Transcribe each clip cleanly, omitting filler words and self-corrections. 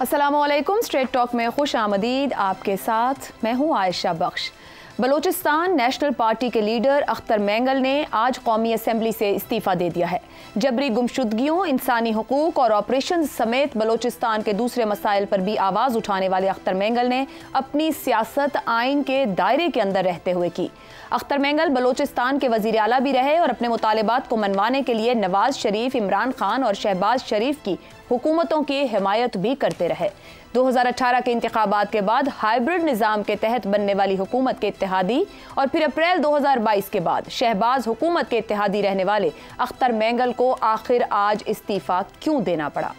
अस्सलामुअलैकुम। Straight talk में खुश आमदीद। आपके साथ मैं हूँ आयशा बख्श। बलूचिस्तान नेशनल पार्टी के लीडर अख्तर मेंगल ने आज कौमी असम्बली से इस्तीफ़ा दे दिया है। जबरी गुमशुदगियों, इंसानी हुकूक और ऑपरेशन समेत बलूचिस्तान के दूसरे मसाइल पर भी आवाज़ उठाने वाले अख्तर मेंगल ने अपनी सियासत आइन के दायरे के अंदर रहते हुए की। अख्तर मेंगल बलूचिस्तान के वज़ीर आला भी रहे और अपने मुतालिबात को मनवाने के लिए नवाज शरीफ, इमरान खान और शहबाज शरीफ की हुकूमतों की हिमायत भी करते रहे। 2018 के इंतखाबात के बाद हाइब्रिड निज़ाम के तहत बनने वाली हुकूमत के इत्तेहादी और फिर अप्रैल 2022 के बाद शहबाज हुकूमत के इत्तेहादी रहने वाले अख्तर मेंगल को आखिर आज इस्तीफ़ा क्यों देना पड़ा?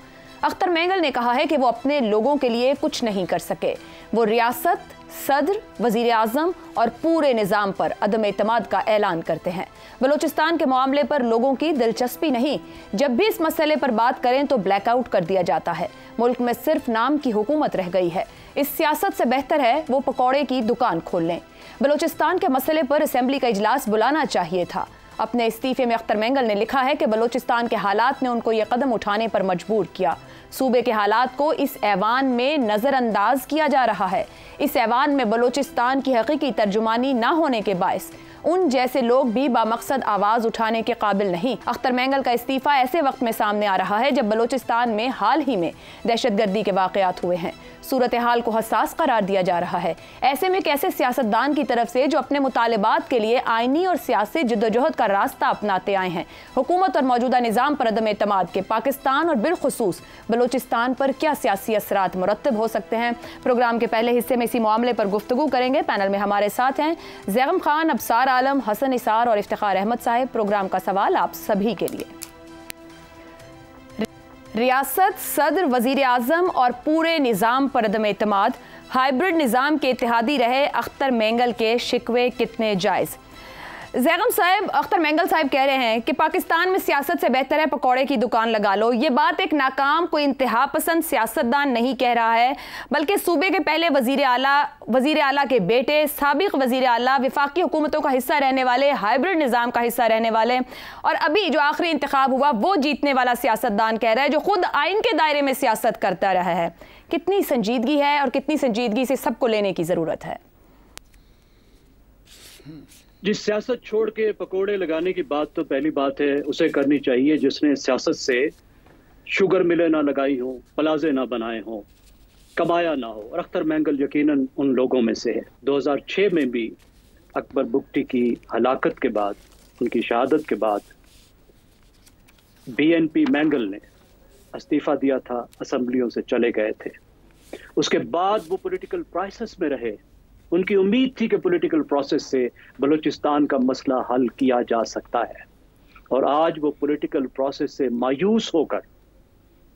अख्तर मेंगल ने कहा है कि वो अपने लोगों के लिए कुछ नहीं कर सके। वो रियासत, सदर, वजीर आज़म और पूरे निज़ाम पर अदम एतमाद का ऐलान करते हैं। बलूचिस्तान के मामले पर लोगों की दिलचस्पी नहीं। जब भी इस मसले पर बात करें तो ब्लैकआउट कर दिया जाता है। मुल्क में सिर्फ नाम की हुकूमत रह गई है। इस सियासत से बेहतर है वो पकौड़े की दुकान खोल लें। बलूचिस्तान के मसले पर असेंबली का इजलास बुलाना चाहिए था। अपने इस्तीफे में अख्तर मेंगल ने लिखा है कि बलूचिस्तान के हालात ने उनको ये कदम उठाने पर मजबूर किया। सूबे के हालात को इस ऐवान में नज़रअंदाज किया जा रहा है। इस ऐवान में बलूचिस्तान की हकीकी तर्जुमानी ना होने के बायस उन जैसे लोग भी बामकसद आवाज़ उठाने के काबिल नहीं। अख्तर मेंगल का इस्तीफ़ा ऐसे वक्त में सामने आ रहा है जब बलूचिस्तान में हाल ही में दहशतगर्दी के वाक़यात हुए हैं। सूरत हाल को हसास करार दिया जा रहा है। ऐसे में कैसे सियासतदान की तरफ से जो अपने मुतालिबात के लिए आइनी और सियासी जद्दोजहद का रास्ता अपनाते आए हैं, हुकूमत और मौजूदा निज़ाम पर अदम एतमाद के पाकिस्तान और बिलखुसूस बलूचिस्तान पर क्या सियासी असरात मुरत्तब हो सकते हैं? प्रोग्राम के पहले हिस्से में इसी मामले पर गुफ्तगू करेंगे। पैनल में हमारे साथ हैं ज़ैगम खान, अबसार आलम, हसन निसार और इफ्तिखार अहमद साहब। प्रोग्राम का सवाल आप सभी के लिए। रियासत, सदर, वजीर आज़म और पूरे निज़ाम पर अदम एतमाद, हाइब्रिड निज़ाम के इत्तेहादी रहे अख्तर मेंगल के शिकवे कितने जायज़? ज़ैगम साहब, अख्तर मेंगल साहब कह रहे हैं कि पाकिस्तान में सियासत से बेहतर है पकौड़े की दुकान लगा लो। ये बात एक नाकाम, कोई इंतहा पसंद सियासतदान नहीं कह रहा है, बल्कि सूबे के पहले वजीर आला के बेटे, साबिक वजीर आला, विफाकी हुकूमतों का हिस्सा रहने वाले, हाइब्रिड निज़ाम का हिस्सा रहने वाले और अभी जो आखिरी इंतखाब हुआ वो जीतने वाला सियासतदान कह रहा है, जो खुद आइन के दायरे में सियासत करता रहा है। कितनी संजीदगी है और कितनी संजीदगी से सबको लेने की ज़रूरत है? जिस सियासत छोड़ के पकोड़े लगाने की बात तो पहली बात है उसे करनी चाहिए जिसने सियासत से शुगर मिलें ना लगाई हो, प्लाजे ना बनाए हों, कमाया ना हो। और अख्तर मेंगल यकीनन उन लोगों में से है। 2006 में भी अकबर बुगटी की हलाकत के बाद, उनकी शहादत के बाद बीएनपी मेंगल ने इस्तीफा दिया था, असम्बलियों से चले गए थे। उसके बाद वो पॉलिटिकल क्राइसिस में रहे। उनकी उम्मीद थी कि पॉलिटिकल प्रोसेस से बलूचिस्तान का मसला हल किया जा सकता है और आज वो पॉलिटिकल प्रोसेस से मायूस होकर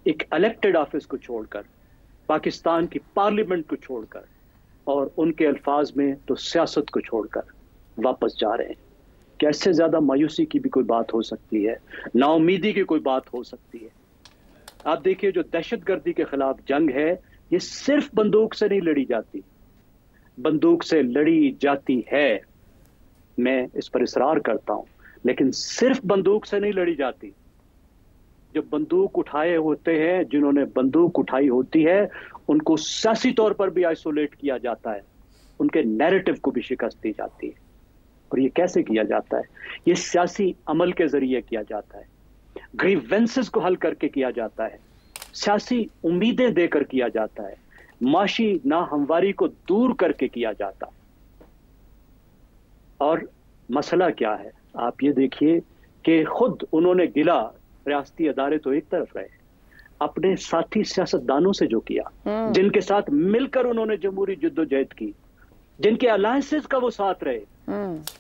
एक इलेक्टेड ऑफिस को छोड़कर, पाकिस्तान की पार्लियामेंट को छोड़कर और उनके अल्फाज में तो सियासत को छोड़कर वापस जा रहे हैं। कैसे ज़्यादा मायूसी की भी कोई बात हो सकती है, नाउमीदी की कोई बात हो सकती है? आप देखिए, जो दहशतगर्दी के खिलाफ जंग है ये सिर्फ बंदूक से नहीं लड़ी जाती, बंदूक से लड़ी जाती है, मैं इस पर इसरार करता हूं, लेकिन सिर्फ बंदूक से नहीं लड़ी जाती। जो बंदूक उठाए होते हैं, जिन्होंने बंदूक उठाई होती है, उनको सियासी तौर पर भी आइसोलेट किया जाता है, उनके नैरेटिव को भी शिकस्त दी जाती है। और ये कैसे किया जाता है? ये सियासी अमल के जरिए किया जाता है, ग्रीवेंसेस को हल करके किया जाता है, सियासी उम्मीदें देकर किया जाता है, माशी नाहमवारी को दूर करके किया जाता। और मसला क्या है? आप ये देखिए कि खुद उन्होंने गिला, रियासती अदारे तो एक तरफ रहे, अपने साथी सियासतदानों से जो किया, जिनके साथ मिलकर उन्होंने जमहूरी जद्दोजहद की, जिनके अलायंसेस का वो साथ रहे,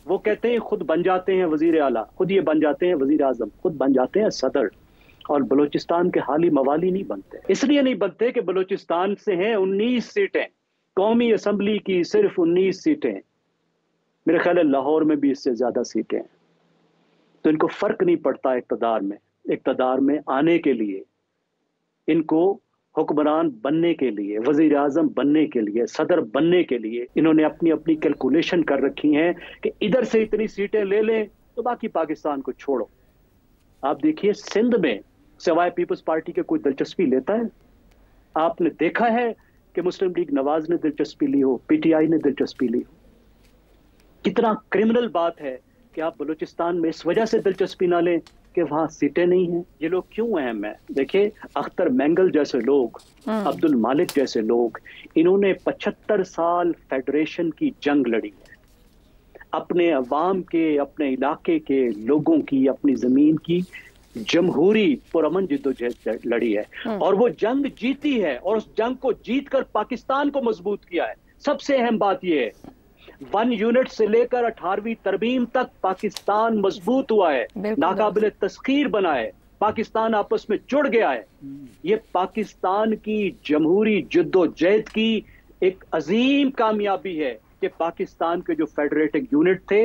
वो कहते हैं खुद बन जाते हैं वजीर आला, खुद ये बन जाते हैं वजीर आजम, खुद बन जाते हैं सदर। और बलूचिस्तान के हाली मवाली नहीं बनते। इसलिए नहीं बनते कि बलूचिस्तान से हैं 19 सीटें, कौमी असम्बली की सिर्फ 19 सीटें, मेरे ख्याल है लाहौर में भी इससे ज्यादा सीटें हैं। तो इनको फर्क नहीं पड़ता इक़्तिदार में आने के लिए, इनको हुक्मरान बनने के लिए, वजीर आजम बनने के लिए, सदर बनने के लिए इन्होंने अपनी अपनी कैलकुलेशन कर रखी हैं कि इधर से इतनी सीटें ले लें तो बाकी पाकिस्तान को छोड़ो। आप देखिए, सिंध में सिवाय पीपल्स पार्टी के कोई दिलचस्पी लेता है? आपने देखा है कि मुस्लिम लीग नवाज ने दिलचस्पी ली हो, पीटीआई ने दिलचस्पी ली हो? कितना क्रिमिनल बात है कि आप बलूचिस्तान में इस वजह से दिलचस्पी ना लें कि वहां सीटें नहीं हैं। ये लोग क्यों अहम है? देखिए, अख्तर मेंगल जैसे लोग, अब्दुल मालिक जैसे लोग, इन्होंने 75 साल फेडरेशन की जंग लड़ी है, अपने अवाम के, अपने इलाके के लोगों की, अपनी जमीन की जमहूरी पुरअमन जिद्दोजहद लड़ी है और वो जंग जीती है और उस जंग को जीतकर पाकिस्तान को मजबूत किया है। सबसे अहम बात यह है, 1 यूनिट से लेकर 18वीं तरमीम तक पाकिस्तान मजबूत हुआ है, नाकाबिले तस्खीर बना है, पाकिस्तान आपस में जुड़ गया है। ये पाकिस्तान की जमहूरी जिद्दोजहद की एक अजीम कामयाबी है कि पाकिस्तान के जो फेडरेटिंग यूनिट थे,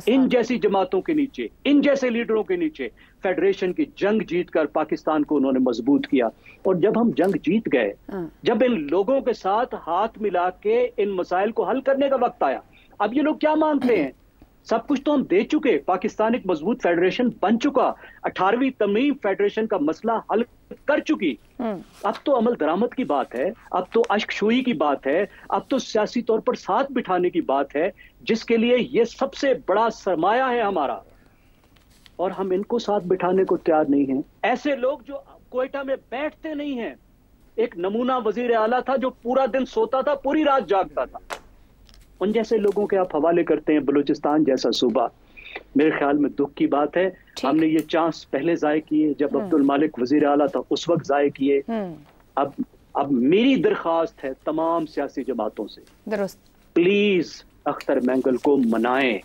इन जैसी जमातों के नीचे, इन जैसे लीडरों के नीचे फेडरेशन की जंग जीतकर पाकिस्तान को उन्होंने मजबूत किया। और जब हम जंग जीत गए, जब इन लोगों के साथ हाथ मिला के इन मसाइल को हल करने का वक्त आया, अब ये लोग क्या मांगते हैं? सब कुछ तो हम दे चुके, पाकिस्तान एक मजबूत फेडरेशन बन चुका, 18वीं तरमीम फेडरेशन का मसला हल कर चुकी। अब तो अमल दरामद की बात है, अब तो अश्कशुई की बात है, अब तो सियासी तौर पर साथ बिठाने की बात है, जिसके लिए ये सबसे बड़ा सरमाया है हमारा, और हम इनको साथ बिठाने को तैयार नहीं हैं। ऐसे लोग जो क्वेटा में बैठते नहीं हैं। एक नमूना वजीर आला था जो पूरा दिन सोता था, पूरी रात जागता था। उन जैसे लोगों के आप हवाले करते हैं बलूचिस्तान जैसा सूबा। मेरे ख्याल में दुख की बात है, हमने ये चांस पहले जाए किए, जब अब्दुल मालिक वजीर आला था उस वक्त जाए किए। अब मेरी दरख्वास्त है तमाम सियासी जमातों से, प्लीज अख्तर मेंगल को मनाएं,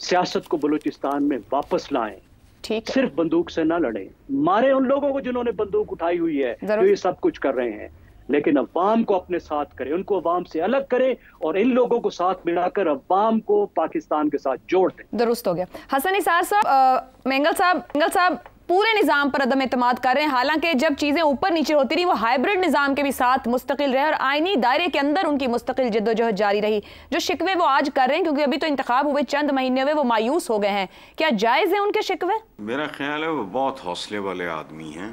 सियासत को बलूचिस्तान में वापस लाएं, सिर्फ बंदूक से ना लड़ें, मारे उन लोगों को जिन्होंने बंदूक उठाई हुई है, जो ये सब कुछ कर रहे हैं, लेकिन अवाम को अपने साथ करें, उनको अवाम से अलग करें और इन लोगों को साथ मिलाकर अवाम को पाकिस्तान के साथ जोड़ दें। दुरुस्त हो गया। हसन निसार साहब, मेंगल साहब पूरे निज़ाम पर अदम एतमाद कर रहे हैं, हालांकि जब चीज़ें ऊपर नीचे होती रही वो हाइब्रिड निज़ाम के भी साथ मुस्तकिल रहे और आईनी दायरे के अंदर उनकी मुस्तकिल जद्दोजहद जारी रही। जो शिकवे वो आज कर रहे हैं, क्योंकि अभी तो इंतखाब हुए चंद महीने हुए, वो मायूस हो गए हैं, क्या जायज़ है उनके शिकवे? मेरा ख्याल है वो बहुत हौसले वाले आदमी हैं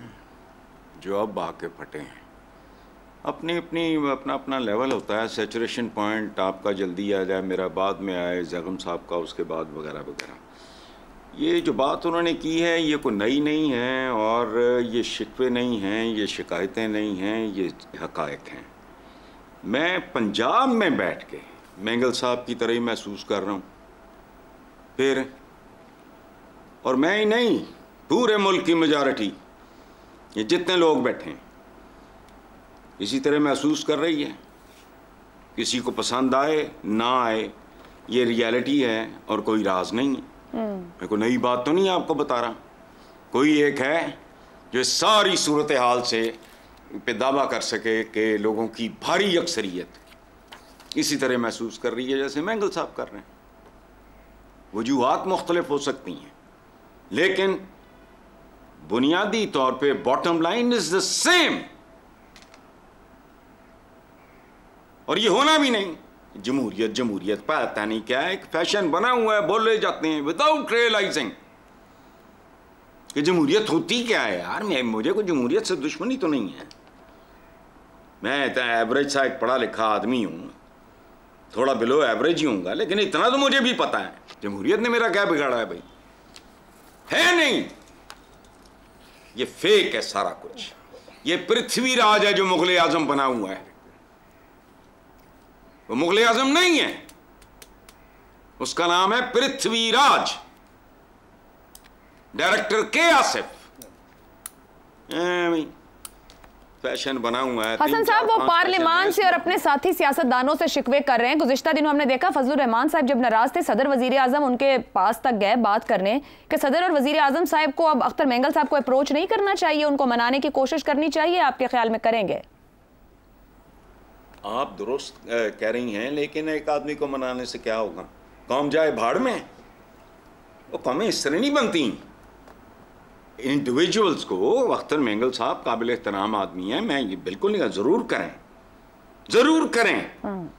जो अब आके फटे हैं। अपना अपना लेवल होता है, सैचुरेशन पॉइंट आपका जल्दी आ जाए, मेरा बाद में आए, जगम साहब का उसके बाद वगैरह वगैरह। ये जो बात उन्होंने की है ये कोई नई नहीं है और ये शिकवे नहीं हैं, ये शिकायतें नहीं हैं, ये हक़ाइक़ हैं। मैं पंजाब में बैठ के मेंगल साहब की तरह ही महसूस कर रहा हूँ फिर, और मैं ही नहीं, पूरे मुल्क की मेजॉरिटी, ये जितने लोग बैठे हैं इसी तरह महसूस कर रही है। किसी को पसंद आए ना आए, ये रियलिटी है और कोई राज नहीं है। मैं कोई नई बात तो नहीं आपको बता रहा। कोई एक है जो सारी सूरत हाल से पे दावा कर सके कि लोगों की भारी अक्सरियत इसी तरह महसूस कर रही है जैसे मेंगल साहब कर रहे हैं। वजूहात मुख्तलिफ हो सकती हैं, लेकिन बुनियादी तौर पे bottom line is the same, और ये होना भी नहीं। जमहूरियत जमहूरियत पता नहीं क्या है, एक फैशन बना हुआ है, बोले जाते हैं विदाउट रियलाइजिंग कि जमहूरियत होती क्या है। यार मुझे कोई जमहूरियत से दुश्मनी तो नहीं है, मैं तो एवरेज सा एक पढ़ा लिखा आदमी हूँ, थोड़ा बिलो एवरेज ही हूँगा, लेकिन इतना तो मुझे भी पता है जमहूरियत ने मेरा क्या बिगाड़ा है भाई, है नहीं। ये फेक है सारा कुछ, ये पृथ्वीराज है जो मुगल आजम बना हुआ है, वो मुगल आजम नहीं है, उसका नाम है पृथ्वीराज, डायरेक्टर के आसिफ। फैशन बना हुआ है। हसन साहब वो पार्लियामान से और अपने साथी सियासतदानों से शिकवे कर रहे हैं। गुज़िश्ता दिनों हमने देखा फजलुर रहमान साहब जब नाराज थे, सदर वजीर आजम उनके पास तक गए बात करने कि सदर और वजीर आजम साहब को अब अख्तर मेंगल साहब को अप्रोच नहीं करना चाहिए, उनको मनाने की कोशिश करनी चाहिए। आपके ख्याल में करेंगे? आप दुरुस्त कह रही हैं, लेकिन एक आदमी को मनाने से क्या होगा? कौम जाए भाड़ में। वो कौमें इस तरह नहीं बनती। इंडिविजुअल्स को अख्तर मेंगल साहब काबिल एहतराम आदमी है, मैं ये बिल्कुल नहीं, ज़रूर करें, ज़रूर करें,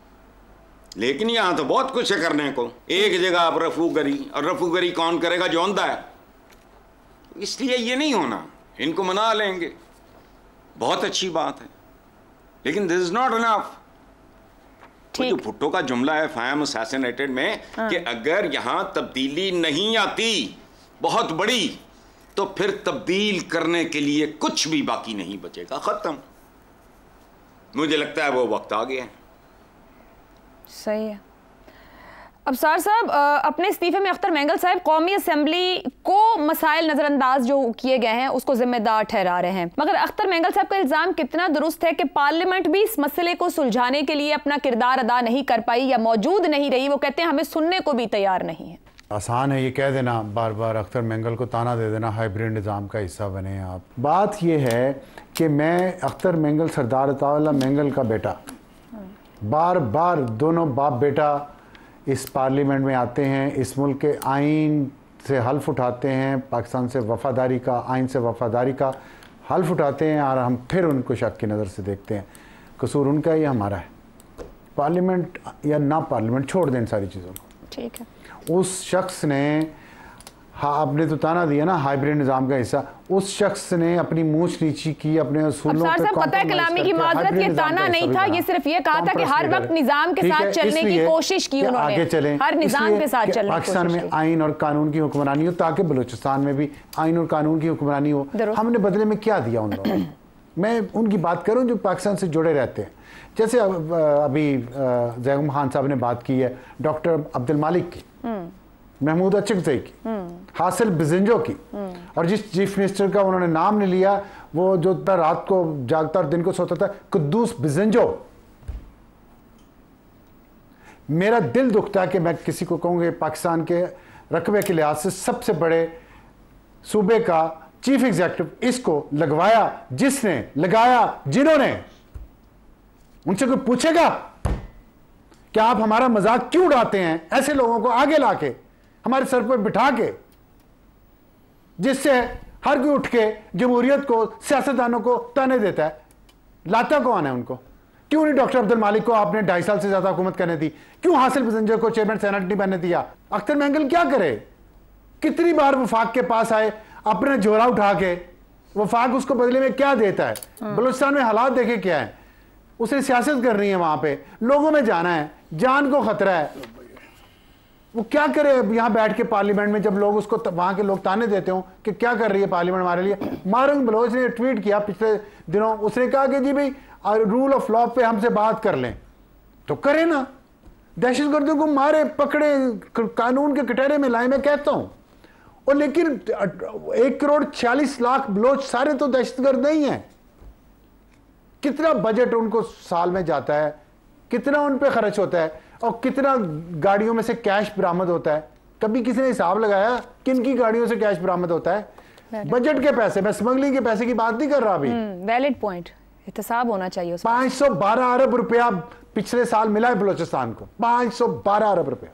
लेकिन यहाँ तो बहुत कुछ है करने को। एक जगह आप रफूगरी, और रफूगरी कौन करेगा? जो अंधा है। इसलिए ये नहीं होना, इनको मना लेंगे, बहुत अच्छी बात है, लेकिन दिस इज नॉट इनफ। जो भुट्टो का जुमला है फायम असैसिनेटेड में कि अगर यहां तब्दीली नहीं आती बहुत बड़ी, तो फिर तब्दील करने के लिए कुछ भी बाकी नहीं बचेगा, खत्म। मुझे लगता है वो वक्त आ गया है। सही है। अबसार साहब, अपने इस्तीफे में अख्तर मेंगल साहब कौमी असम्बली को मसाइल नज़रअंदाज जो किए गए हैं उसको जिम्मेदार ठहरा रहे हैं, मगर अख्तर मेंगल साहब का इल्ज़ाम कितना दुरुस्त है कि पार्लियामेंट भी इस मसले को सुलझाने के लिए अपना किरदार अदा नहीं कर पाई या मौजूद नहीं रही। वो कहते हैं हमें सुनने को भी तैयार नहीं है। आसान है ये कह देना, बार बार अख्तर मेंगल को ताना दे देना हाइब्रिड निज़ाम का हिस्सा बने आप। बात यह है कि मैं अख्तर मेंगल सरदार अताउल्लाह मेंगल का बेटा, बार बार दोनों बाप बेटा इस पार्लियामेंट में आते हैं, इस मुल्क के आइन से हल्फ उठाते हैं, पाकिस्तान से वफ़ादारी का, आइन से वफ़ादारी का हल्फ उठाते हैं, और हम फिर उनको शक की नज़र से देखते हैं। कसूर उनका ही हमारा है। पार्लियामेंट या ना पार्लियामेंट छोड़ दें इन सारी चीज़ों को। ठीक है। उस शख्स ने, हाँ आपने तो ताना दिया ना हाइब्रिड निज़ाम का हिस्सा, उस शख्स ने अपनी मूछ नीची की, अपने असूलों पे कतई कलामी की माजरत, ये ताना नहीं था, ये सिर्फ ये कहा था कि हर वक्त निज़ाम के साथ चलने की कोशिश की उन्होंने, आगे चलें, हर निज़ाम के साथ चलने। पाकिस्तान में आइन और कानून की हुक्मरानी हो, ताकि बलूचिस्तान में भी आइन और कानून की हुक्मरानी हो। हमने बदले में क्या दिया उन लोगों ने? मैं उनकी बात करूं जो पाकिस्तान से जुड़े रहते हैं, जैसे अभी जैगम खान साहब ने बात की है डॉक्टर अब्दुल मालिक की, महमूद अचकज़ई की, हासिल बिजंजो की, और जिस चीफ मिनिस्टर का उन्होंने नाम नहीं लिया, वो जो रात को जागता और दिन को सोता था, कुद्दूस बिजंजो। मेरा दिल दुखता है कि मैं किसी को कहूँगा पाकिस्तान के रकबे के लिहाज से सबसे बड़े सूबे का चीफ एग्जीक्यूटिव इसको लगवाया, जिसने लगाया, जिन्होंने, उनसे कोई पूछेगा कि आप हमारा मजाक क्यों उड़ाते हैं? ऐसे लोगों को आगे लाके हमारे सर पर बिठा के, जिससे हर कोई उठ के जमहूरियत को, सियासतदानों को ताने देता है, लाता कौन है उनको? क्यों नहीं डॉक्टर अब्दुल मालिक को आपने 2.5 साल से ज्यादा हुकूमत करने दी? क्यों हासिल बिजंजो को चेयरमैन सेनेट नहीं बनने दिया? अख्तर मेंगल क्या करे? कितनी बार वफाक के पास आए अपने झोला उठा के, वफाक उसको बदले में क्या देता है? बलूचिस्तान में हालात देखे क्या है, उसे सियासत करनी है, वहां पे लोगों में जाना है, जान को खतरा है, वो क्या करे यहां बैठ के पार्लियामेंट में, जब लोग उसको वहां के लोग ताने देते हो कि क्या कर रही है पार्लियामेंट हमारे लिए। मारंग बलोच ने ट्वीट किया पिछले दिनों, उसने कहा कि जी भाई रूल ऑफ लॉ पे हमसे बात कर लें, तो करे ना, दहशतगर्दों को मारे, पकड़े, कानून के कटहरे में लाए, मैं कहता हूं। और लेकिन 1,46,00,000 बलोच सारे तो दहशतगर्द नहीं है। कितना बजट उनको साल में जाता है, कितना उन पे खर्च होता है, और कितना गाड़ियों में से कैश बरामद होता है? कभी किसी ने हिसाब लगाया किन की गाड़ियों से कैश बरामद होता है? बजट के पैसे, मैं स्मगलिंग के पैसे की बात नहीं कर रहा अभी। वैलिड पॉइंट, एहतसाब होना चाहिए। 512 अरब रुपया पिछले साल मिला है बलूचिस्तान को, 512 अरब रुपया।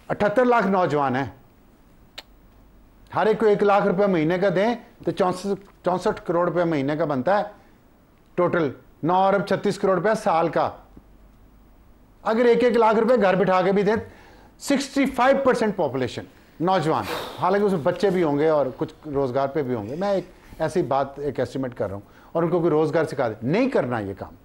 78 लाख नौजवान है, हर एक को 1 लाख रुपया महीने का दें तो 64 करोड़ रुपया महीने का बनता है टोटल, 9 अरब 36 करोड़ रुपया साल का। अगर 1-1 लाख रुपए घर बिठा के भी दें, 65% पॉपुलेशन नौजवान, हालांकि उसमें बच्चे भी होंगे और कुछ रोजगार पे भी होंगे, मैं एक ऐसी बात एक एस्टिमेट कर रहा हूं, और उनको कोई रोजगार सिखा दे, नहीं करना ये काम।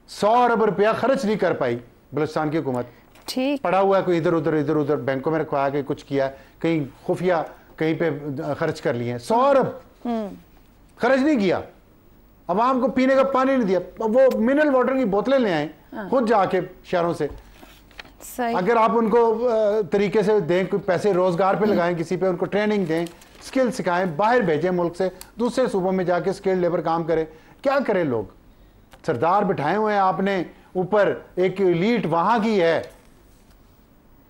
100 अरब रुपया खर्च नहीं कर पाई बलूचिस्तान की हुकूमत, ठीक पड़ा हुआ है, कोई इधर उधर बैंकों में रखवाया, कि कुछ किया, कहीं खुफिया कहीं पे खर्च कर लिए। 100 अरब खर्च नहीं किया, अवाम को पीने का पानी नहीं दिया, वो मिनरल वाटर की बोतलें ले आए खुद जाके शहरों से। अगर आप उनको तरीके से दें, कोई पैसे रोजगार पे लगाएं, किसी पे उनको ट्रेनिंग दें, स्किल सिखाएं, बाहर भेजें मुल्क से, दूसरे सूबों में जाके स्किल्ड लेबर काम करे, क्या करें लोग? सरदार बिठाए हुए हैं आपने ऊपर, एक एलीट वहां की है,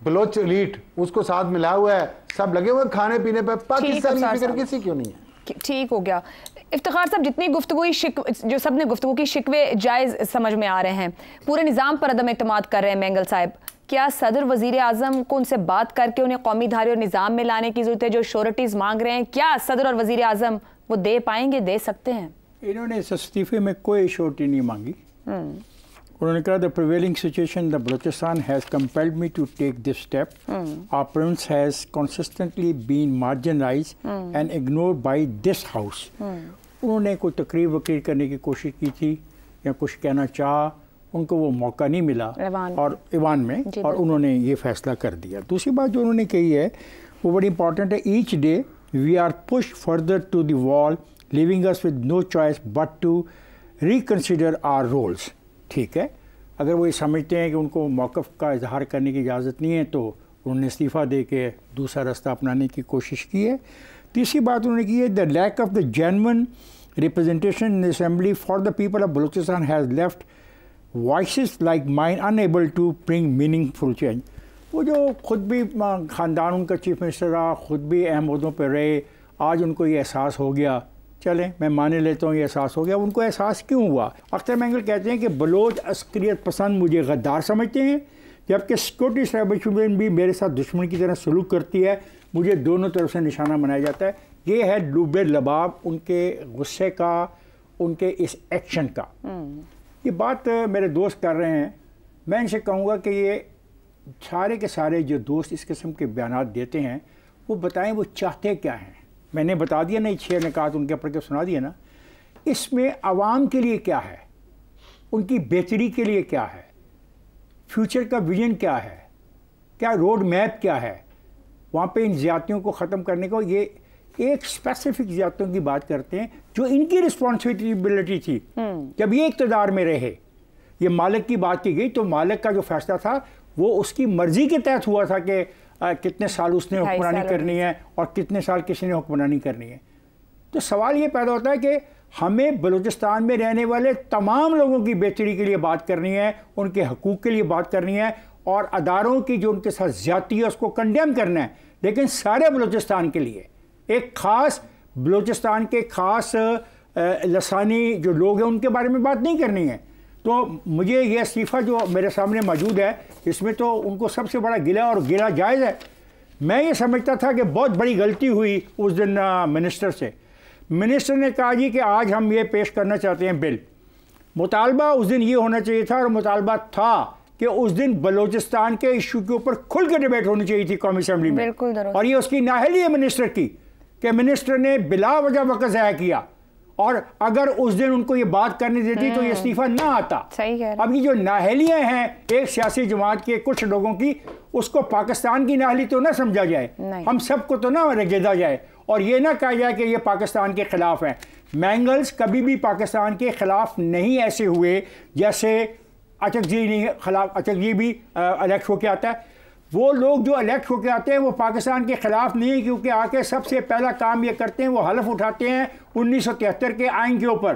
बलोच एलीट, उसको साथ मिला हुआ है, सब लगे हुए खाने पीने पे, पाकिस्तानी फिक्र किसी क्यों नहीं है? ठीक हो गया। इफ्तिखार साहब, जितनी गुफ्तगू जो सबने गुफ्तगू की शिकवे जायज़ समझ में आ रहे हैं, पूरे निज़ाम पर अदम एतमाद कर रहे हैं मेंगल साहब, क्या सदर वज़ीर आज़म को उनसे बात करके उन्हें कौमी धारे और निज़ाम में लाने की ज़रूरत है? जो श्योरिटीज़ मांग रहे हैं, क्या सदर और वज़ीर आज़म वो दे पाएंगे, दे सकते हैं? इन्होंने इस इस्तीफे में कोई श्योरिटी नहीं मांगी। उन्होंने कहा the prevailing situation the Balochistan has compelled me to take this step, our prince has consistently been marginalised and ignored by this house. उन्होंने कोई तकरीर वकील करने की कोशिश की थी या कुछ कहना चाहा, उनको वो मौका नहीं मिला और ईवान में, और उन्होंने ये फैसला कर दिया। दूसरी बात जो उन्होंने कही है वो बड़ी इंपॉर्टेंट है, each day we are push further to the wall leaving us with no choice but to reconsider our roles. ठीक है, अगर वो ये समझते हैं कि उनको मौक़िफ़ का इजहार करने की इजाज़त नहीं है तो उन्होंने इस्तीफ़ा दे के दूसरा रास्ता अपनाने की कोशिश की है। तीसरी बात उन्होंने की है, the lack of the genuine representation in assembly for the people of Balochistan has left voices like mine unable to bring meaningful change. वो जो खुद भी ख़ानदान उनका चीफ मिनिस्टर रहा, ख़ुद भी अहम ओहदों पर रहे, आज उनको ये एहसास हो गया, चलें मैं माने लेता हूँ ये एहसास हो गया। उनको एहसास क्यों हुआ? अख्तर मैंगल कहते हैं कि बलोच अस्करियत पसंद मुझे गद्दार समझते हैं, जबकि सिक्योरिटी एस्टैब्लिशमेंट भी मेरे साथ दुश्मन की तरह सलूक करती है, मुझे दोनों तरफ से निशाना बनाया जाता है। ये है लुबे लबाब उनके गुस्से का, उनके इस एक्शन का। ये बात मेरे दोस्त कर रहे हैं, मैं इनसे कहूँगा कि ये सारे के सारे जो दोस्त इस किस्म के बयान देते हैं वो बताएं वो चाहते क्या हैं। मैंने बता दिया ना, 6 निकात उनके ऊपर के सुना दिया ना, इसमें आवाम के लिए क्या है, उनकी बेहतरी के लिए क्या है, फ्यूचर का विजन क्या है, क्या रोड मैप क्या है, वहाँ पे इन ज़्यादतियों को ख़त्म करने को। ये एक स्पेसिफिक ज़्यादतियों की बात करते हैं जो इनकी रिस्पॉन्सिबिलिटी थी जब ये इक़्तिदार में रहे। ये मालिक की बात की गई तो मालिक का जो फैसला था वो उसकी मर्ज़ी के तहत हुआ था कि कितने साल उसने हुक्मरानी करनी है और कितने साल किसी ने हुक्मरानी करनी है। तो सवाल ये पैदा होता है कि हमें बलूचिस्तान में रहने वाले तमाम लोगों की बेहतरी के लिए बात करनी है, उनके हकूक़ के लिए बात करनी है और अदारों की जो उनके साथ ज़्यादती है उसको कंडेम करना है, लेकिन सारे बलूचिस्तान के लिए। एक ख़ास बलूचिस्तान के ख़ास लसानी जो लोग हैं उनके बारे में बात नहीं करनी है। तो मुझे ये इस्तीफ़ा जो मेरे सामने मौजूद है इसमें तो उनको सबसे बड़ा गिला, और गिला जायज़ है। मैं ये समझता था कि बहुत बड़ी गलती हुई उस दिन मिनिस्टर से। मिनिस्टर ने कहा जी कि आज हम ये पेश करना चाहते हैं बिल। मुतालबा उस दिन ये होना चाहिए था, और मुतालबा था कि उस दिन बलूचिस्तान के इशू के ऊपर खुल के डिबेट होनी चाहिए थी कौमी असेंबली में। और ये उसकी नाअहली है मिनिस्टर की कि मिनिस्टर ने बिला वजह वक्त ज़ाया किया, और अगर उस दिन उनको ये बात करनी देती तो ये इस्तीफा ना आता। सही है। अब ये जो नाअहलियाँ हैं एक सियासी जमात के कुछ लोगों की, उसको पाकिस्तान की नाअहली तो ना समझा जाए, हम सबको तो ना रगेदा जाए और ये ना कहा जाए कि ये पाकिस्तान के ख़िलाफ़ हैं। मैंगल्स कभी भी पाकिस्तान के ख़िलाफ़ नहीं ऐसे हुए जैसे अचकजी नहीं खिलाफ, अचकजी भी इलेक्ट होकर आता है। वो लोग जो इलेक्ट होकर आते हैं वो पाकिस्तान के ख़िलाफ़ नहीं, क्योंकि आके सबसे पहला काम ये करते हैं वो हलफ उठाते हैं 1973 के आइन के ऊपर,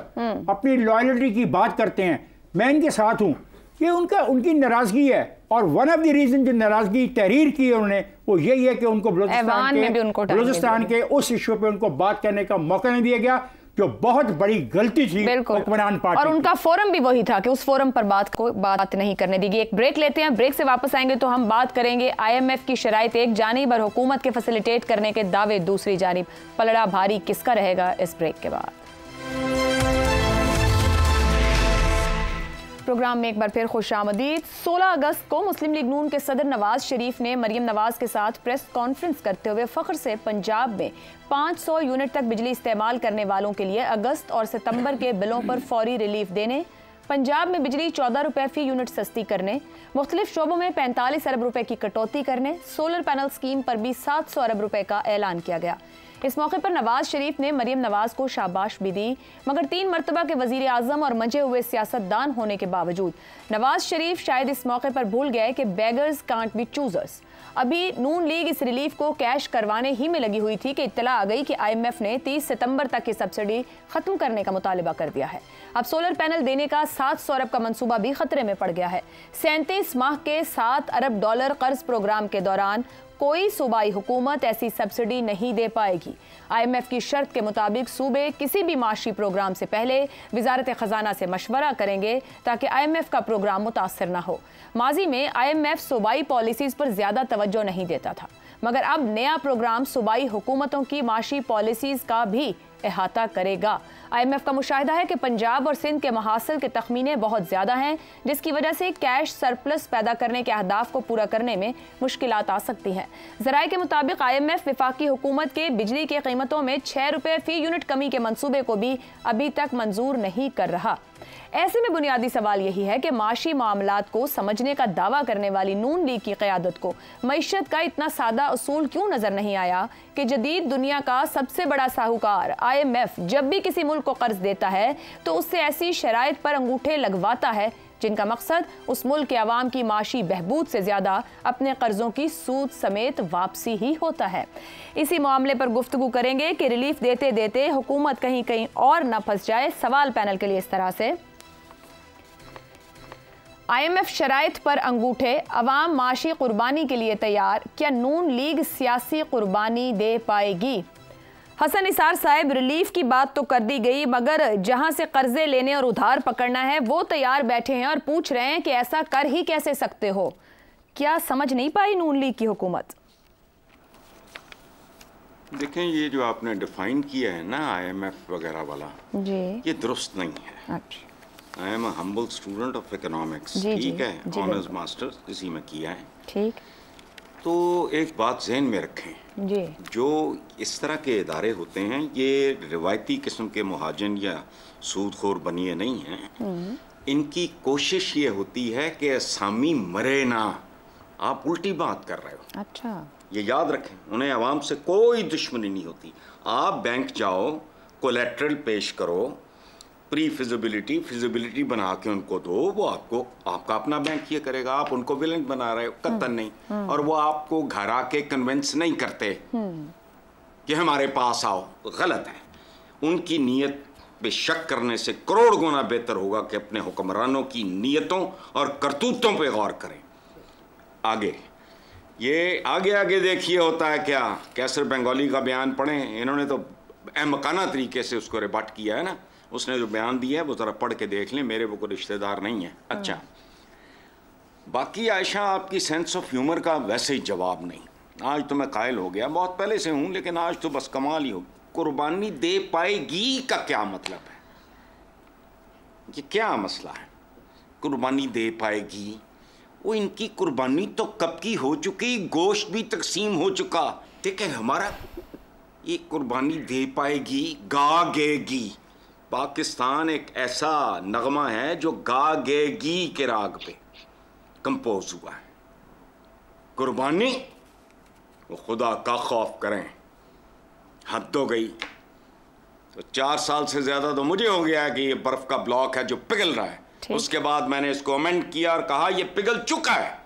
अपनी लॉयल्टी की बात करते हैं। मैं इनके साथ हूँ, ये उनकी नाराज़गी है, और वन ऑफ द रीज़न जो नाराज़गी तहरीर की है उन्होंने वो यही है कि उनको बलूचिस्तान के उस इशू पे उनको बात करने का मौका नहीं दिया गया, जो बहुत बड़ी गलती थी हुक्मरान पार्टी। और उनका फोरम भी वही था कि उस फोरम पर बात नहीं करने दी गई। एक ब्रेक लेते हैं, ब्रेक से वापस आएंगे तो हम बात करेंगे IMF की शराइत एक जानिब और हुकूमत के फैसिलिटेट करने के दावे दूसरी जानिब। पलड़ा भारी किसका रहेगा इस ब्रेक के बाद। प्रोग्राम में एक बार फिर खुशामदीद। 16 अगस्त को मुस्लिम लीग नून के सदर नवाज शरीफ ने मरियम नवाज के साथ प्रेस कॉन्फ्रेंस करते हुए फख्र से पंजाब में 500 यूनिट तक बिजली इस्तेमाल करने वालों के लिए अगस्त और सितंबर के बिलों पर फौरी रिलीफ देने, पंजाब में बिजली 14 रुपए फी यूनिट सस्ती करने, मुख्तलिफ शोबों में 45 अरब रुपए की कटौती करने, सोलर पैनल स्कीम पर भी 700 अरब रुपए का ऐलान किया गया। इस मौके पर नवाज शरीफ ने मरियम नवाज को शाबाश भी दी, मगर 3 मरतबा के वजीर आजम और मंजे हुए सियासतदान होने के बावजूद नवाज शरीफ शायद इस मौके पर भूल गए कि बेगर्स कांट बी चूजर्स। अभी नून लीग इस रिलीफ को कैश करवाने ही में लगी हुई थी कि इत्तला आ गई कि IMF ने 30 सितंबर तक की सब्सिडी खत्म करने का मुतालिबा कर दिया है। अब सोलर पैनल देने का 700 अरब का मंसूबा भी खतरे में पड़ गया है। 37 माह के $7 अरब कर्ज प्रोग्राम के दौरान कोई सूबाई हुकूमत ऐसी सब्सिडी नहीं दे पाएगी। IMF की शर्त के मुताबिक सूबे किसी भी माशी प्रोग्राम से पहले वजारत खजाना से मशवरा करेंगे ताकि IMF का प्रोग्राम मुतासर ना हो। माजी में IMF सूबाई पॉलिसीज़ पर ज़्यादा तवज्जो नहीं देता था, मगर अब नया प्रोग्राम सूबाई हुकूमतों की माशी पॉलिसीज़ का भी अहाता करेगा। IMF का मुशाहिदा है कि पंजाब और सिंध के महासिल के तखमीने बहुत ज़्यादा हैं, जिसकी वजह से कैश सरप्लस पैदा करने के अहदाफ को पूरा करने में मुश्किलात आ सकती हैं। ज़राए के मुताबिक IMF वफाकी हुकूमत के बिजली की कीमतों में 6 रुपये फ़ी यूनिट कमी के मंसूबे को भी अभी तक मंजूर नहीं कर रहा। ऐसे में बुनियादी सवाल यही है कि माशी मामलात को समझने का दावा करने वाली नून लीग की क़यादत को मईशत का इतना सादा उसूल क्यों नजर नहीं आया कि जदीद दुनिया का सबसे बड़ा साहूकार IMF जब भी किसी मुल्क को कर्ज देता है तो उससे ऐसी शराइत पर अंगूठे लगवाता है जिनका मकसद उस मुल्क के अवाम की माशी बहबूद से ज्यादा अपने कर्जों की सूद समेत वापसी ही होता है। इसी मामले पर गुफ्तगू करेंगे कि रिलीफ देते देते हुकूमत कहीं कहीं और न फंस जाए। सवाल पैनल के लिए इस तरह से, IMF शराइत पर अंगूठे, अवाम माशी कुर्बानी के लिए तैयार, क्या नून लीग सियासी कुर्बानी दे पाएगी? हसन निसार साहब, रिलीफ की बात तो कर दी गई, मगर जहां से कर्जे लेने और उधार पकड़ना है वो तैयार बैठे हैं और पूछ रहे हैं कि ऐसा कर ही कैसे सकते हो। क्या समझ नहीं पाई नून लीग की हुकूमत? देखें, ये जो आपने डिफाइन किया है ना IMF वगैरह वाला जी, ये दुरुस्त नहीं है। अच्छा, I am humble student of economics, ठीक है, ऑनर्स मास्टर्स इसी में किया है, ठीक। तो एक बात ज़हन में रखें जी, जो इस तरह के इदारे होते हैं ये रिवायती किस्म के मुहाजिन या सूदखोर बनिए नहीं हैं। इनकी कोशिश ये होती है कि असामी मरे ना। आप उल्टी बात कर रहे हो। अच्छा, ये याद रखें, उन्हें आवाम से कोई दुश्मनी नहीं होती। आप बैंक जाओ, कोलेट्रल पेश करो, प्री फिजिबिलिटी बना के उनको दो, वो आपको आपका अपना बैंक ये करेगा। आप उनको विलन बना रहे हो, कतन नहीं। और वो आपको घर आके कन्विंस नहीं करते कि हमारे पास आओ, गलत है। उनकी नीयत पे शक करने से करोड़ गुना बेहतर होगा कि अपने हुक्मरानों की नीयतों और करतूतों पे गौर करें। आगे ये आगे देखिए होता है क्या। कैसर बंगाली का बयान पढ़ें, इन्होंने तो अहमकाना तरीके से उसको रिबट किया है ना। उसने जो बयान दिया है वो ज़रा पढ़ के देख लें, मेरे वो कोई रिश्तेदार नहीं है। अच्छा, बाकी आयशा आपकी सेंस ऑफ ह्यूमर का वैसे ही जवाब नहीं। आज तो मैं कायल हो गया, बहुत पहले से हूँ, लेकिन आज तो बस कमाल ही हो। कुर्बानी दे पाएगी का क्या मतलब है? ये क्या मसला है? कुर्बानी दे पाएगी, वो इनकी कुर्बानी तो कब की हो चुकी, गोश्त भी तकसीम हो चुका। ठीक है, हमारा ये कुर्बानी दे पाएगी, गागेगी। पाकिस्तान एक ऐसा नगमा है जो गागेगी के राग पे कंपोज हुआ है। कुर्बानी, वो खुदा का खौफ करें, हद हो गई। तो 4 साल से ज्यादा तो मुझे हो गया है कि ये बर्फ का ब्लॉक है जो पिघल रहा है। उसके बाद मैंने इसको अमेंड किया और कहा ये पिघल चुका है।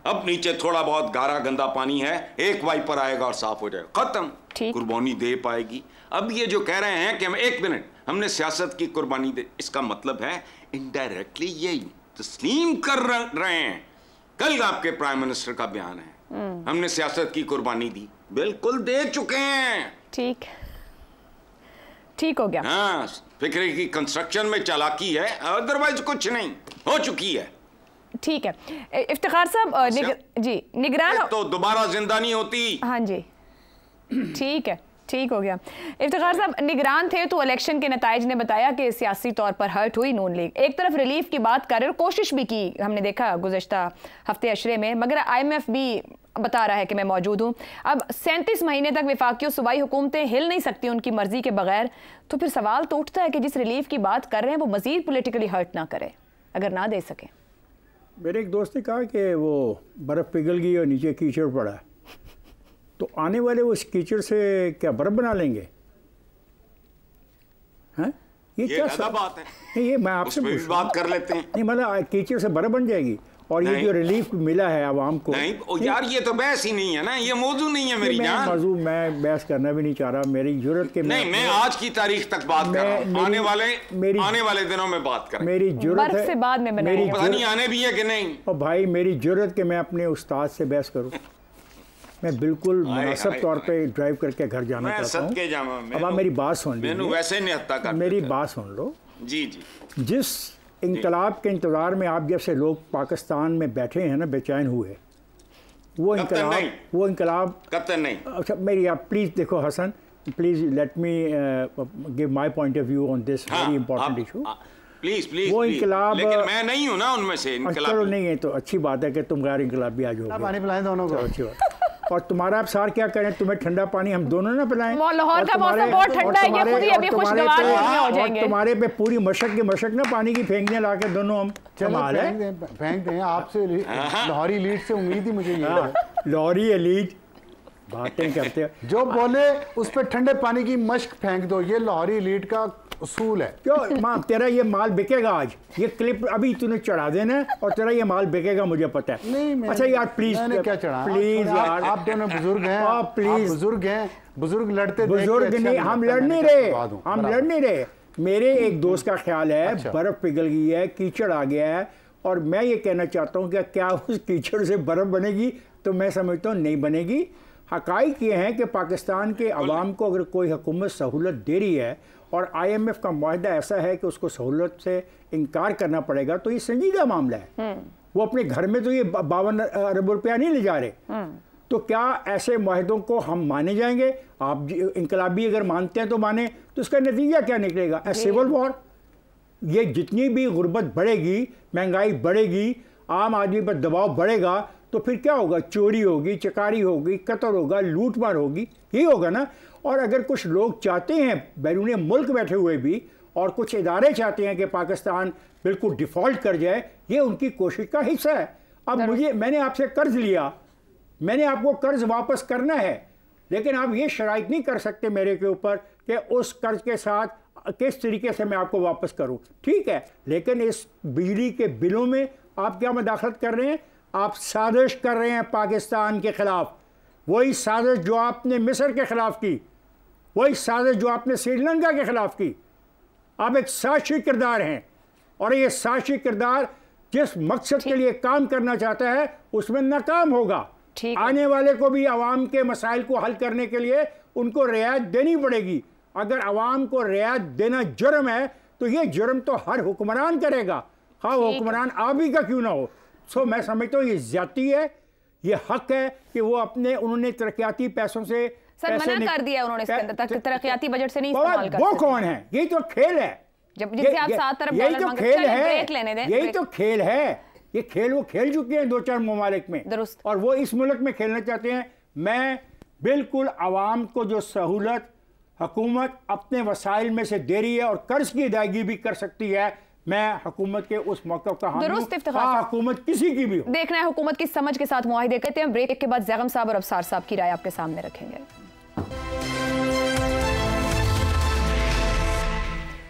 अब नीचे थोड़ा बहुत गारा गंदा पानी है, एक वाइपर आएगा और साफ हो जाएगा, खत्म। कुर्बानी दे पाएगी। अब ये जो कह रहे हैं कि हम 1 मिनट हमने सियासत की कुर्बानी दे, इसका मतलब है इनडायरेक्टली ये तस्लीम कर रहे हैं। कल आपके प्राइम मिनिस्टर का बयान है, हमने सियासत की कुर्बानी दी। बिल्कुल दे चुके हैं। ठीक हो गया। हाँ, फिक्र की कंस्ट्रक्शन में चालाकी है, अदरवाइज कुछ नहीं, हो चुकी है। ठीक है इफ्तिखार साहब, जी निगरान तो दोबारा जिंदा नहीं होती। हाँ जी, ठीक हो गया। इफ्तिखार साहब निगरान थे तो इलेक्शन के नताइज ने बताया कि सियासी तौर पर हर्ट हुई नून लीग। एक तरफ रिलीफ की बात कर रहे और कोशिश भी की, हमने देखा गुज़श्ता हफ्ते अशरे में, मगर IMF भी बता रहा है कि मैं मौजूद हूँ। अब 37 महीने तक वफाकी और सूबाई हुकूमतें हिल नहीं सकती उनकी मर्जी के बगैर। तो फिर सवाल तो उठता है कि जिस रिलीफ की बात कर रहे हैं वो मजीद पोलिटिकली हर्ट ना करे अगर ना दे सकें। मेरे एक दोस्त ने कहा कि वो बर्फ़ पिघल गई और नीचे कीचड़ पड़ा, तो आने वाले उस कीचड़ से क्या बर्फ़ बना लेंगे? हैं? ये क्या बात है? नहीं, ये मैं आपसे बात कर लेते हैं। नहीं, मतलब कीचड़ से बर्फ़ बन जाएगी और ये जो रिलीफ मिला है आवाम को। नहीं यार, ये तो बहस ही नहीं है ना, ये मौजू नहीं है मेरी जान। मौजू मैं बहस करना भी नहीं चाह रहा, मेरी जरूरत के नहीं, मैं आज की तारीख तक बात कर रहा हूं, आने वाले दिनों में बात करें। मेरी जरूरत है, से बाद में मेरी पता नहीं आने भी है कि नहीं। और भाई मेरी जरूरत के मैं अपने उस्ताद से बहस करूं। मैं बिल्कुल मुनासिब तौर पे ड्राइव करके घर जाना चाहता हूँ। अब आप मेरी बात सुन लीजिए, मेरी बात सुन लो। जी। जिस इंकलाब के इंतज़ार में आप जैसे लोग पाकिस्तान में बैठे हैं ना, बेचैन हुए, वो इंकलाब कतई नहीं। अच्छा मेरी आप प्लीज़ देखो Hasan, please let me give my point of view on this very important issue. Please please वो इनकलाब, लेकिन मैं नहीं हूं ना उनमें से। चलो नहीं है तो अच्छी बात है कि तुम गैर इनकलाबी आज हो, पानी पिलाएं दोनों को, अच्छी बात। और तुम्हारा अफसार क्या करें, तुम्हें ठंडा पानी हम दोनों ना पिलाएं। लाहौर का मौसम बहुत ठंडा है, ये खुद ही अभी खुशगवार हो जाएंगे। तुम्हारे पे पूरी मशक की मशक ना पानी की फेंकने ला के दोनों हम कमाल है। फेंक दें आपसे, लाहौरी एलीट से उम्मीद ही मुझे ये है। लाहौरी एलीट बातें करते हैं, जो बोले उस पर ठंडे पानी की मश्क फेंक दो, ये लाहौरी एलीट का उसूल है। क्यों माँ, तेरा ये माल बिकेगा आज, ये क्लिप अभी तूने चढ़ा देना और तेरा ये माल बिकेगा, मुझे पता है। नहीं अच्छा यार प्लीज, मैंने क्या चढ़ा, प्लीज यार, आप दोनों बुजुर्ग हैं, प्लीज बुजुर्ग हैं, बुजुर्ग लड़ते, बुजुर्ग नहीं, हम लड़ नहीं रहे, हम लड़ नहीं रहे। मेरे एक दोस्त का ख्याल है बर्फ पिघल गई है, कीचड़ आ गया है, और मैं ये कहना चाहता हूँ कि क्या उस कीचड़ से बर्फ बनेगी? तो मैं समझता हूँ नहीं बनेगी। हकाइक ये हैं कि पाकिस्तान के अवाम को अगर कोई हुकूमत सहूलत दे रही है और IMF का मुआहदा ऐसा है कि उसको सहूलत से इनकार करना पड़ेगा, तो ये संजीदा मामला है। वो अपने घर में तो ये 52 अरब रुपया नहीं ले जा रहे, तो क्या ऐसे मुआहदों को हम माने जाएंगे? आप इनकलाबी अगर मानते हैं तो माने, तो इसका नतीजा क्या निकलेगा? Civil war. ये जितनी भी गुर्बत बढ़ेगी, महंगाई बढ़ेगी, आम आदमी पर दबाव बढ़ेगा, तो फिर क्या होगा? चोरी होगी, चकारी होगी, कत्ल होगा, लूटमार होगी, यही होगा ना। और अगर कुछ लोग चाहते हैं बैरून मुल्क बैठे हुए भी, और कुछ इदारे चाहते हैं कि पाकिस्तान बिल्कुल डिफ़ॉल्ट कर जाए, ये उनकी कोशिश का हिस्सा है। अब मैंने आपसे कर्ज लिया, मैंने आपको कर्ज वापस करना है, लेकिन आप ये शराइत नहीं कर सकते मेरे के ऊपर कि उस कर्ज के साथ किस तरीके से मैं आपको वापस करूं। ठीक है, लेकिन इस बिजली के बिलों में आप क्या मदाखलत कर रहे हैं? आप साजिश कर रहे हैं पाकिस्तान के खिलाफ, वही साजिश जो आपने मिस्र के खिलाफ की, वही साजिश जो आपने श्रीलंका के खिलाफ की। आप एक साजिशी किरदार हैं, और ये साजिशी किरदार जिस मकसद के लिए काम करना चाहता है उसमें नाकाम होगा। आने वाले को भी अवाम के मसाइल को हल करने के लिए उनको रियायत देनी पड़ेगी। अगर अवाम को रियायत देना जुर्म है, तो ये जुर्म तो हर हुक्मरान करेगा, हाँ हुक्मरान आप ही का क्यों ना हो। सो मैं समझता हूँ ये ज्यादती है, ये हक है कि वो उन्होंने तरक्याती पैसों से मना कर दिया उन्होंने, इसके अंदर तरक्याती बजट से नहीं इस्तेमाल कर। वो कौन है? यही तो खेल है, जब जिससे आप 7 अरब डॉलर मांगते हैं। यही तो खेल है, ये खेल वो खेल चुके हैं 2-4 ममालिक में, और वो इस मुल्क में खेलना चाहते हैं। मैं बिल्कुल आवाम को जो सहूलत हुकूमत अपने वसाइल में से दे रही है और कर्ज की अदायगी भी कर सकती है, मैं हुकूमत के उस मौक़िफ़ का हामी हूं, हुकूमत किसी की भी हो। देखना है हुकूमत की समझ के साथ मुआहिदे करते हैं। ब्रेक के बाद ज़ैगम साहब और अफसार साहब की राय आपके सामने रखेंगे।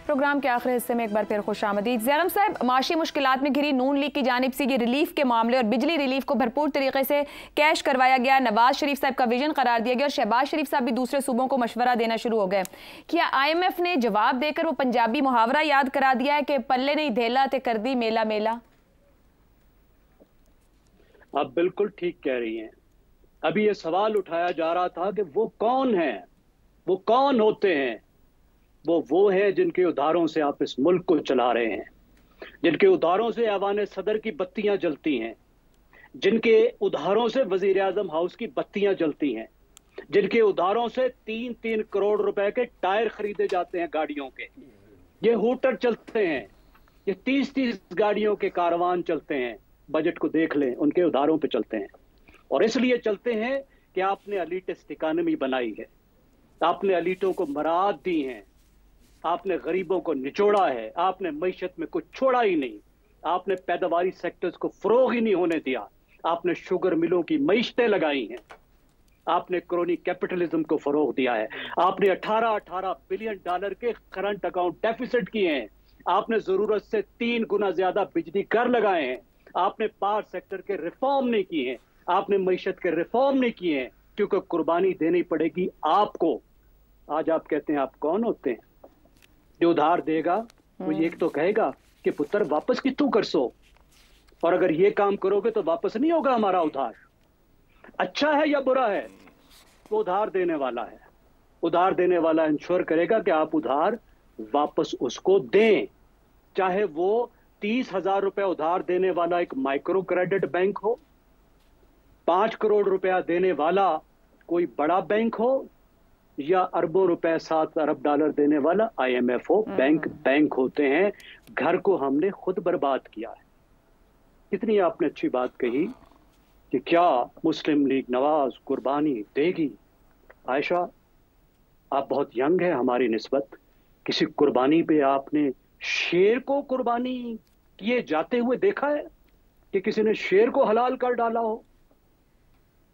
प्रोग्राम के आखिरी हिस्से में एक बार फिर खुशामदीद। ज़ैगम साहब, माशी मुश्किलात में घिरी नून लीग की जानिब से ये रिलीफ के मामले और बिजली रिलीफ को भरपूर तरीके से कैश करवाया गया, नवाज शरीफ साहब का विजन करार दिया गया और शहबाज शरीफ साहब भी दूसरे सूबों को मशवरा देना शुरू हो गए। क्या IMF ने जवाब देकर वो पंजाबी मुहावरा याद करा दिया है कि पल्ले नहीं धेला ते कर दी मेला मेला? आप बिल्कुल ठीक कह रही हैं। अभी ये सवाल उठाया जा रहा था कि वो कौन है, वो कौन होते हैं? वो है जिनके उधारों से आप इस मुल्क को चला रहे हैं, जिनके उधारों से ऐवान सदर की बत्तियां जलती हैं, जिनके उधारों से वजीर आजम हाउस की बत्तियां जलती हैं, जिनके उधारों से 3-3 करोड़ रुपए के टायर खरीदे जाते हैं गाड़ियों के। ये हूटर चलते हैं, ये 30-30 गाड़ियों के कारवान चलते हैं। बजट को देख लें, उनके उधारों पे चलते हैं। और इसलिए चलते हैं कि आपने एलीटिस्ट इकानमी बनाई है, आपने एलीटों को मराद दी हैं, आपने गरीबों को निचोड़ा है, आपने मईशत में कुछ छोड़ा ही नहीं, आपने पैदावारी सेक्टर्स को फरोग ही नहीं होने दिया, आपने शुगर मिलों की मईशतें लगाई हैं, आपने क्रोनी कैपिटलिज्म को फरोग दिया है, आपने 18 बिलियन डॉलर के करंट अकाउंट डेफिसिट किए हैं, आपने जरूरत से 3 गुना ज्यादा बिजली कर लगाए हैं, आपने पावर सेक्टर के रिफॉर्म नहीं किए हैं, आपने मईशत के रिफॉर्म नहीं किए हैं, क्योंकि कुर्बानी देनी पड़ेगी आपको। आज आप कहते हैं आप कौन होते हैं? जो उधार देगा वो ये तो कहेगा कि पुत्र वापस कितू कर सो, और अगर ये काम करोगे तो वापस नहीं होगा हमारा उधार। अच्छा है या बुरा है, वो उधार देने वाला है। उधार देने वाला इंश्योर करेगा कि आप उधार वापस उसको दें, चाहे वो 30,000 रुपए उधार देने वाला एक माइक्रो क्रेडिट बैंक हो, 5 करोड़ रुपया देने वाला कोई बड़ा बैंक हो, या अरबों रुपए, 7 अरब डॉलर देने वाला IMF हो, बैंक होते हैं। घर को हमने खुद बर्बाद किया है। कितनी आपने अच्छी बात कही कि क्या मुस्लिम लीग नवाज कुर्बानी देगी। आयशा, आप बहुत यंग है हमारी निस्बत, किसी कुर्बानी पे आपने शेर को कुर्बानी किए जाते हुए देखा है कि किसी ने शेर को हलाल कर डाला हो?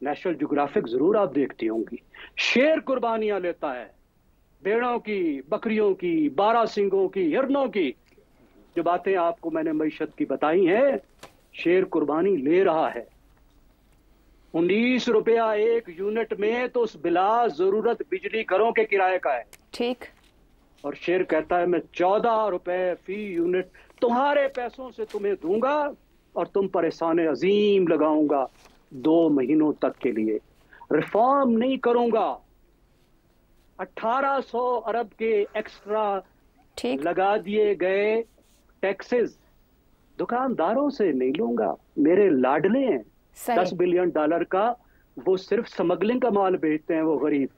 नेशनल ज्योग्राफिक जरूर आप देखती होंगी, शेर कुर्बानियां लेता है, भेड़ों की, बकरियों की, बारहसिंगों की, हिरनों की। जो बातें आपको मैंने मईशत की बताई हैं, शेर कुर्बानी ले रहा है। 19 रुपया एक यूनिट में तो उस बिला जरूरत बिजली घरों के किराए का है। ठीक। और शेर कहता है मैं 14 रुपए फी यूनिट तुम्हारे पैसों से तुम्हें दूंगा और तुम पर एहसान अजीम लगाऊंगा 2 महीनों तक के लिए। रिफॉर्म नहीं करूंगा। 1800 अरब के एक्स्ट्रा लगा दिए गए टैक्सेस दुकानदारों से नहीं लूंगा। मेरे लाडले हैं, 10 बिलियन डॉलर का वो सिर्फ स्मगलिंग का माल बेचते हैं, वो गरीब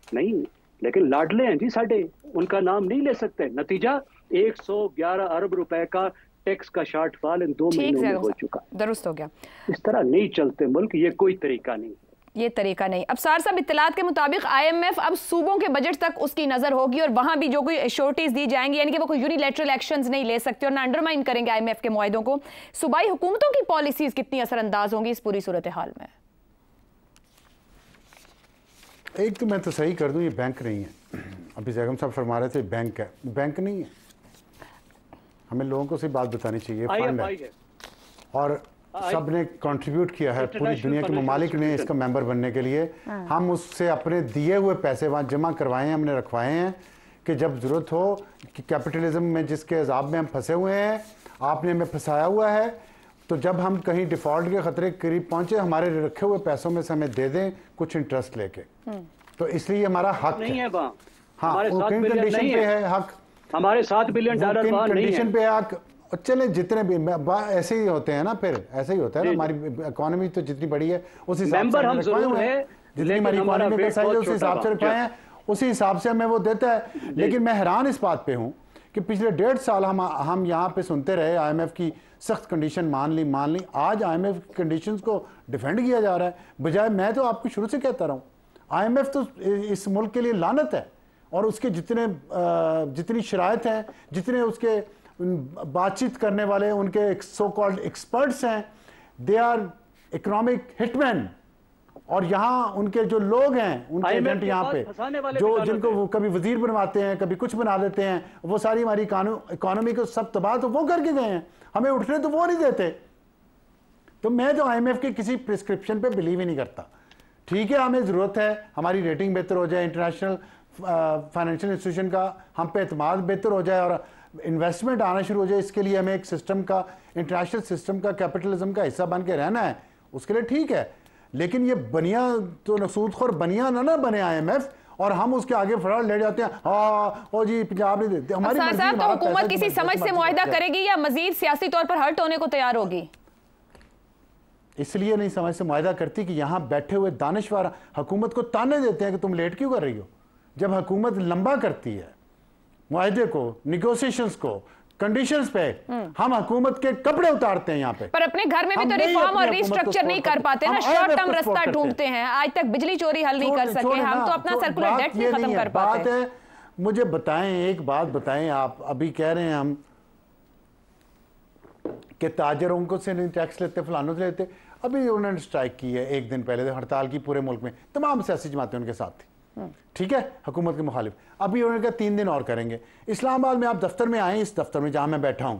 नहीं, लेकिन लाडले हैं जी साडे, उनका नाम नहीं ले सकते। नतीजा 111 अरब रुपए का टैक्स का शॉर्टफॉल इन 2 महीनों में हो चुका। दुरुस्त हो गया। इस तरह नहीं चलते मुल्क, ये कोई तरीका नहीं, ये तरीका नहीं। अब सार साहब, इत्तलात के मुताबिक IMF अब सूबों के बजट तक उसकी नजर होगी और वहां भी जो कोई एश्योरिटीज दी जाएंगी, यानी कि वो कोई यूनिलैटरल एक्शंस नहीं ले सकते और ना अंडरमाइन करेंगे IMF के मुआहदों को। सूबाई हुकूमतों की पॉलिसीज कितनी असरअंदाज होंगी इस पूरी सूरत हाल में? एक तो मैं तो सही कर दूं, ये बैंक नहीं है। अभी जैगम साहब फरमा रहे थे बैंक है, बैंक नहीं है। हमें लोगों को सिर्फ बात बतानी चाहिए, फंड है और सब ने कंट्रीब्यूट किया है, पूरी दुनिया के ममालिक ने इसका मेंबर बनने के लिए। हम उससे अपने दिए हुए पैसे वहाँ जमा करवाए हैं, हमने रखवाए हैं कि जब ज़रूरत हो कि कैपिटलिज्म में जिसके अजाब में हम फंसे हुए हैं, आपने हमें फंसाया हुआ है, तो जब हम कहीं डिफ़ॉल्ट के ख़तरे के करीब पहुँचे, हमारे रखे हुए पैसों में से हमें दे दें कुछ इंटरेस्ट लेके। तो इसलिए हमारा हक नहीं है। हाँ, कंडीशन पे है हक, हमारे 7 बिलियन डॉलर कंडीशन पे हक। चले जितने भी ऐसे ही होते हैं ना, फिर ऐसे ही होता है ना। हमारी इकोनॉमी तो जितनी बड़ी है उस हिसाब से हम जरूर है, जितनी हमारी इकोनॉमी का साइज है उस हिसाब से रखवाए हैं, उसी हिसाब से हमें वो देता है। लेकिन मैं हैरान इस बात पे हूँ कि पिछले 1.5 साल हम यहाँ पे सुनते रहे IMF की सख्त कंडीशन मान ली। आज IMF की कंडीशंस को डिफेंड किया जा रहा है, बजाय मैं तो आपको शुरू से कहता रहा हूँ IMF तो इस मुल्क के लिए लानत है। और उसके जितनी शराइत हैं, जितने उसके बातचीत करने वाले उनके सो कॉल्ड एक्सपर्ट्स हैं, दे आर इकोनॉमिक हिटमैन। और यहाँ उनके जो लोग हैं, उनके एजेंट यहाँ पे जो जिनको वो कभी वजीर बनवाते हैं, कभी कुछ बना देते हैं, वो सारी हमारी इकोनॉमी को सब तबाह तो वो करके गए हैं, हमें उठने तो वो नहीं देते। तो मैं तो IMF के किसी प्रिस्क्रिप्शन पे बिलीव ही नहीं करता। ठीक है, हमें ज़रूरत है हमारी रेटिंग बेहतर हो जाए, इंटरनेशनल फाइनेंशियल इंस्टीट्यूशन का हम पे एतमाद बेहतर हो जाए और इन्वेस्टमेंट आना शुरू हो जाए। इसके लिए हमें एक सिस्टम का, इंटरनेशनल सिस्टम का, कैपिटलिज्म का हिस्सा बन के रहना है, उसके लिए ठीक है। लेकिन ये बनिया तो नसूदखोर बनिया ना बने IMF और हम उसके आगे फरार ले जाते हैं। हाँ ओ जी पंजाब नहीं देते हमारी मर्जी। तो हुकूमत किसी समझ से मुआहदा करेगी या मजीद सियासी तौर पर हर्ट होने को तैयार होगी? इसलिए नहीं समझ से मुआहदा करती कि यहाँ बैठे हुए दानिशवर हुकूमत को ताने देते हैं कि तुम लेट क्यों कर रही हो। जब हुकूमत लंबा करती है मुआहदे को, निगोशिएशंस को, कंडीशंस पे, हम हुकूमत के कपड़े उतारते हैं यहाँ पे। पर अपने घर में भी तो रिफॉर्म और रिस्ट्रक्चर नहीं कर पाते ना, शॉर्ट टर्म रास्ता ढूंढते हैं। आज तक बिजली चोरी हल नहीं कर सके, हम तो अपना सर्कुलर डेट नहीं खत्म कर पाते। बात है, मुझे बताएं, एक बात बताएं, आप अभी कह रहे हैं हम कि ताजरों को से नहीं टैक्स लेते, फलानों से लेते। अभी उन्होंने स्ट्राइक की है, एक दिन पहले हड़ताल की पूरे मुल्क में, तमाम सियासी जमातें उनके साथ थी, ठीक है, हुकूमत के मुखालिफ। अभी उन्होंने कहा 3 दिन और करेंगे। इस्लामाबाद में आप दफ्तर में आए, इस दफ्तर में जहां मैं बैठा हूं,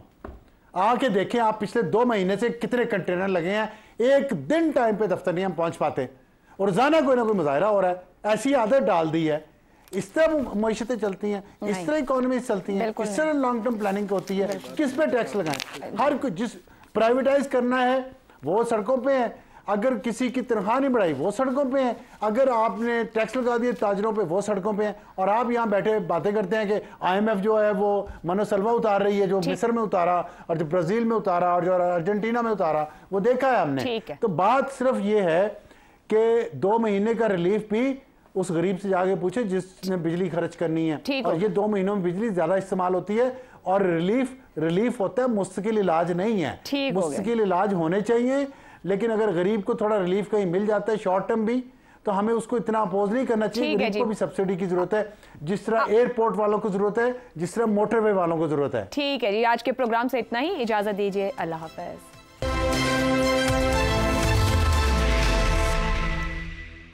आके देखें आप पिछले 2 महीने से कितने कंटेनर लगे हैं। एक दिन टाइम पे दफ्तर नहीं हम पहुंच पाते और रोजाना कोई ना कोई मुजाहरा हो रहा है। ऐसी आदत डाल दी है। इस तरह मईशतें चलती हैं, इस तरह इकोनॉमी चलती हैं, इस तरह लॉन्ग टर्म प्लानिंग होती है। किस पे टैक्स लगाएं? हर कोई जिस प्राइवेटाइज करना है वो सड़कों पे है, अगर किसी की तनख्वाह नहीं बढ़ाई वो सड़कों पे है, अगर आपने टैक्स लगा दिए ताजरों पे वो सड़कों पे हैं। और आप यहाँ बैठे बातें करते हैं कि IMF जो है वो मनोसलवा उतार रही है, जो मिस्र में उतारा और जो ब्राजील में उतारा और जो अर्जेंटीना में उतारा, वो देखा है हमने। तो बात सिर्फ ये है कि 2 महीने का रिलीफ भी उस गरीब से जाके पूछे जिसने बिजली खर्च करनी है। और ये 2 महीनों में बिजली ज्यादा इस्तेमाल होती है और रिलीफ होता है, मुस्तकिल इलाज नहीं है। मुस्तकिल इलाज होने चाहिए, लेकिन अगर गरीब को थोड़ा रिलीफ कहीं मिल जाता है शॉर्ट टर्म भी, तो हमें उसको इतना अपोज नहीं करना चाहिए। गरीब को भी सब्सिडी की जरूरत है, जिस तरह एयरपोर्ट वालों को जरूरत है, जिस तरह मोटरवे वालों को जरूरत है। ठीक है जी, आज के प्रोग्राम से इतना ही, इजाजत दीजिए, अल्लाह हाफिज।